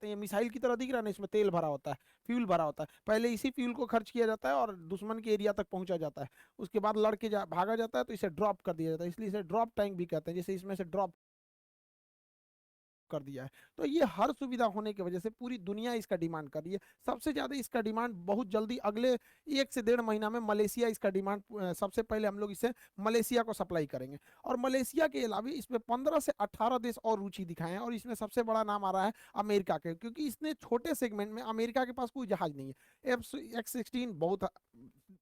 जाते हैं, ये मिसाइल की तरह दिख रहा है ना, इसमें तेल भरा होता है, फ्यूल भरा होता है, पहले इसी फ्यूल को खर्च किया जाता है और दुश्मन के एरिया तक पहुंचा जाता है, उसके बाद लड़के भागा जाता है तो इसे ड्रॉप कर दिया जाता है, इसलिए इसे ड्रॉप टैंक भी कहते हैं, जैसे इसमें से ड्रॉप कर दिया है। तो ये हर सुविधा होने की वजह से पूरी दुनिया इसका डिमांड कर रही है। सबसे ज्यादा इसका डिमांड बहुत जल्दी अगले 1 से 1.5 महीना में मलेशिया इसका डिमांड, सबसे पहले हम लोग इसे मलेशिया को सप्लाई करेंगे। और मलेशिया के अलावा इसमें 15 से 18 देश और रुचि दिखाए हैं, और इसमें सबसे बड़ा नाम आ रहा है अमेरिका के, क्योंकि इसने छोटे सेगमेंट में, अमेरिका के पास कोई जहाज नहीं है, F-16 बहुत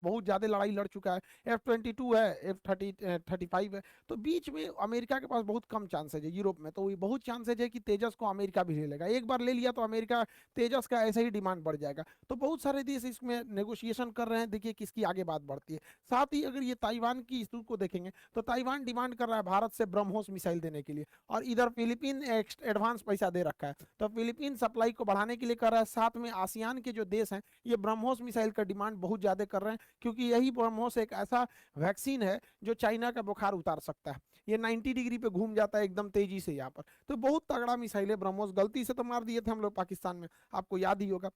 बहुत ज्यादा लड़ाई लड़ चुका है, F-22 है, F-35 है, तो बीच में अमेरिका के पास बहुत कम चांसेज है। यूरोप में तो ये बहुत चांसेज है कि तेजस को अमेरिका भी ले लेगा, एक बार ले लिया तो अमेरिका तेजस का ऐसे ही डिमांड बढ़ जाएगा। तो बहुत सारे देश इसमें नेगोशिएशन कर रहे हैं, देखिए किसकी आगे बात बढ़ती है। साथ ही अगर ये ताइवान की इशू को देखेंगे तो ताइवान डिमांड कर रहा है भारत से ब्रह्मोस मिसाइल देने के लिए, और इधर फिलीपीन एडवांस पैसा दे रखा है, तो फिलीपीन सप्लाई को बढ़ाने के लिए कर रहा है। साथ में आसियान के जो देश हैं ये ब्रह्मोस मिसाइल का डिमांड बहुत ज्यादा कर रहे हैं, क्योंकि यही ब्रह्मोस एक ऐसा वैक्सीन है जो चाइना का बुखार उतार सकता है। ये 90 डिग्री पे घूम जाता है एकदम तेजी से यहाँ पर। तो बहुत तगड़ा मिसाइल है ब्रह्मोस, गलती से तो मार दिए थे हम लोग पाकिस्तान में, आपको याद ही होगा।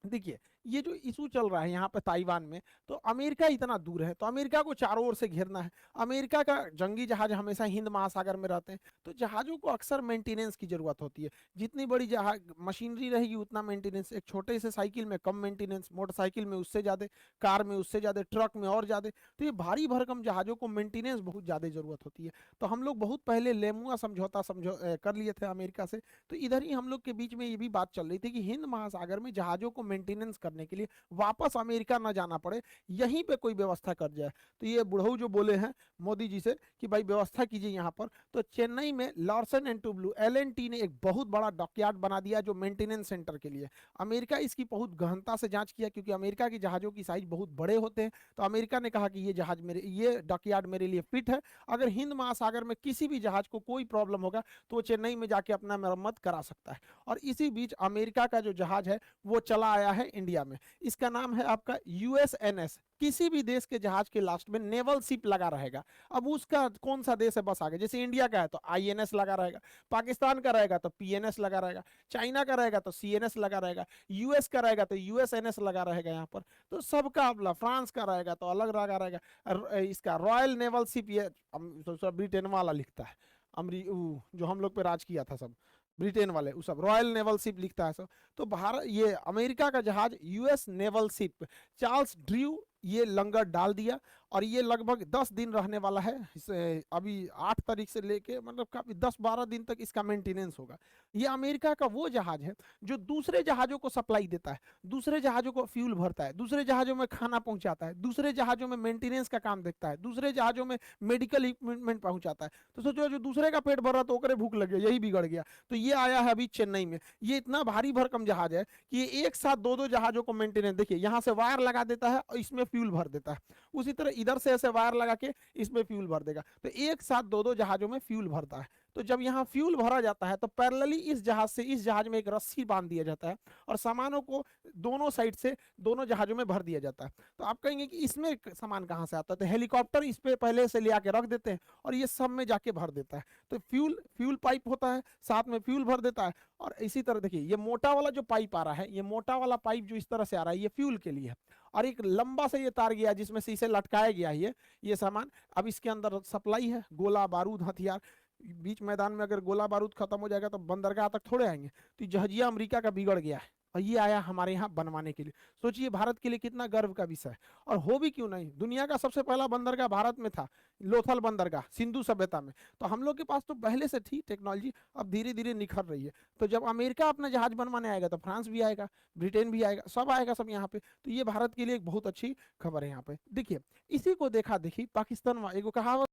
देखिए ये जो इशू चल रहा है यहाँ पे ताइवान में, तो अमेरिका इतना दूर है तो अमेरिका को चारों ओर से घेरना है। अमेरिका का जंगी जहाज हमेशा हिंद महासागर में रहते हैं, तो जहाजों को अक्सर मेंटेनेंस की जरूरत होती है। जितनी बड़ी जहाज मशीनरी रहेगी उतना मेंटेनेंस, एक छोटे से साइकिल में कम मेंटेनेंस, मोटरसाइकिल में उससे ज़्यादा, कार में उससे ज़्यादा, ट्रक में और ज़्यादा। तो ये भारी भरकम जहाजों को मेंटेनेंस बहुत ज़्यादा जरूरत होती है। तो हम लोग बहुत पहले लेमुआ समझौता कर लिए थे अमेरिका से। तो इधर ही हम लोग के बीच में ये भी बात चल रही थी कि हिंद महासागर में जहाजों को मेंटेनेंस करने के लिए वापस अमेरिका ना जाना पड़े, यहीं पे कोई व्यवस्था कर जाए। तो ये बुढ़ऊ जो बोले हैं मोदी जी से कि भाई व्यवस्था कीजिए यहाँ पर, तो चेन्नई में लार्सन एंड टुब्लू LNT ने एक बहुत बड़ा डॉकयार्ड बना दिया जो मेंटेनेंस सेंटर के लिए। अमेरिका इसकी बहुत गहनता से जांच किया, क्योंकि अमेरिका के जहाजों की साइज बहुत बड़े होते हैं। तो अमेरिका ने कहा कि ये जहाज मेरे, ये डॉकयार्ड मेरे लिए फिट है, अगर हिंद महासागर में किसी भी जहाज को कोई प्रॉब्लम होगा तो वो चेन्नई में जाके अपना मरम्मत करा सकता है। और इसी बीच अमेरिका का जो जहाज है वो चला आया है इंडिया में, इसका नाम है आपका USNS। किसी भी देश के जहाज के लास्ट में नेवल शिप लगा रहेगा। अब उसका कौन सा देश है बस आगे, जैसे इंडिया का है तो INS लगा रहेगा, पाकिस्तान का रहेगा तो PNS लगा रहेगा, चाइना का रहेगा तो CNS लगा रहेगा, US का रहेगा तो USNS लगा रहेगा यहाँ पर। तो सबका अपना, फ्रांस का रहेगा तो अलग लगा रहेगा। इसका रॉयल नेवल शिप, ये तो ब्रिटेन वाला लिखता है, जो हम लोग पे राज किया था सब ब्रिटेन वाले, वो सब रॉयल नेवल शिप लिखता है सब। तो भारत, ये अमेरिका का जहाज US naval ship Charles Drew, ये लंगर डाल दिया, और ये लगभग 10 दिन रहने वाला है। अभी 8 तारीख से लेके मतलब काफी 10-12 दिन तक इसका मेंटेनेंस होगा। ये अमेरिका का वो जहाज है जो दूसरे जहाजों को सप्लाई देता है, दूसरे जहाजों को फ्यूल भरता है, दूसरे जहाजों में खाना पहुंचाता है, दूसरे जहाजों में मेंटेनेंस का काम देखता है, दूसरे जहाजों में मेडिकल इक्विपमेंट पहुंचाता है। तो सोचो जो दूसरे का पेट भर रहा तो ओकरे भूख लग गया, यही बिगड़ गया। तो ये आया है अभी चेन्नई में, ये इतना भारी भरकम जहाज है कि ये एक साथ दो जहाजों को मेंटेनेंस, देखिए यहाँ से वायर लगा देता है और इसमें फ्यूल भर देता है, उसी तरह इधर से ऐसे वायर लगा के इसमें फ्यूल भर देगा, तो एक साथ दो जहाजों में फ्यूल भरता है। तो जब यहाँ फ्यूल भरा जाता है तो पैरेलली इस जहाज से इस जहाज में एक रस्सी बांध दिया जाता है, और सामानों को दोनों साइड से दोनों जहाजों में भर दिया जाता है। तो आप कहेंगे कि इसमें सामान कहाँ से आता है, तो हेलीकॉप्टर इस पे पहले से ले आके रख देते हैं और ये सब में जाके भर देता है। तो फ्यूल पाइप होता है, साथ में फ्यूल भर देता है। और इसी तरह देखिए ये मोटा वाला जो पाइप आ रहा है, ये मोटा वाला पाइप जो इस तरह से आ रहा है ये फ्यूल के लिए है, और एक लंबा से ये तार गया जिसमें से इसे लटकाया गया है ये सामान। अब इसके अंदर सप्लाई है, गोला बारूद हथियार। बीच मैदान में अगर गोला बारूद खत्म हो जाएगा तो बंदरगाह तक थोड़े आएंगे। तो जहाजिया अमेरिका का बिगड़ गया है और ये आया हमारे यहाँ बनवाने के लिए। सोचिए भारत के लिए कितना गर्व का विषय है। और हो भी क्यों नहीं, दुनिया का सबसे पहला बंदरगाह भारत में था, लोथल बंदरगाह सिंधु सभ्यता में। तो हम लोग के पास तो पहले से थी टेक्नोलॉजी, अब धीरे धीरे निखर रही है। तो जब अमेरिका अपना जहाज बनवाने आएगा तो फ्रांस भी आएगा, ब्रिटेन भी आएगा, सब आएगा सब यहाँ पे। तो ये भारत के लिए एक बहुत अच्छी खबर है यहाँ पे। देखिए इसी को देखा देखी पाकिस्तान, एगो कहावत